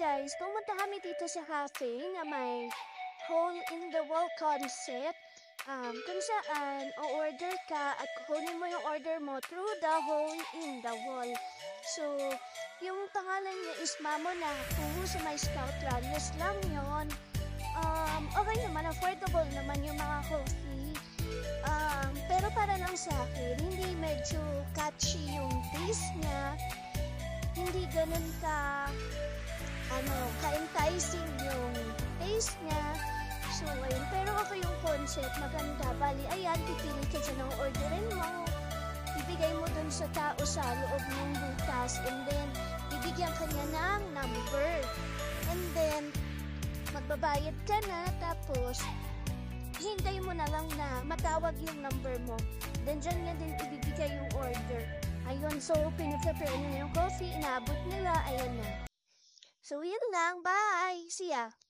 guys, pumunta kami dito sa cafe na may hole-in-the-wall concept. Kung saan, o-order ka at kukunin mo yung order mo through the hole in the wall. So, yung pangalan niya is Mamonaco sa may Scout Rallies lang yon. Okay naman, affordable naman yung mga coffee. Pero para lang sa akin, hindi medyo catchy yung taste niya. Hindi ganun ka-enticing yung taste niya. So, ayun. Pero okay yung concept, maganda. Bali, ayan, pipili ka dyan ang orderin mo. Ibigay mo dun sa tao sa loob ng butas. And then, bibigyan ka niya ng number. And then, magbabayad ka na. Tapos, hintay mo na lang na matawag yung number mo. Then, dyan niya din ibibigay yung order. Ayun, so, piniprepare nila yung coffee. Inaabot nila. Ayun na. So, yun lang. Bye! See ya!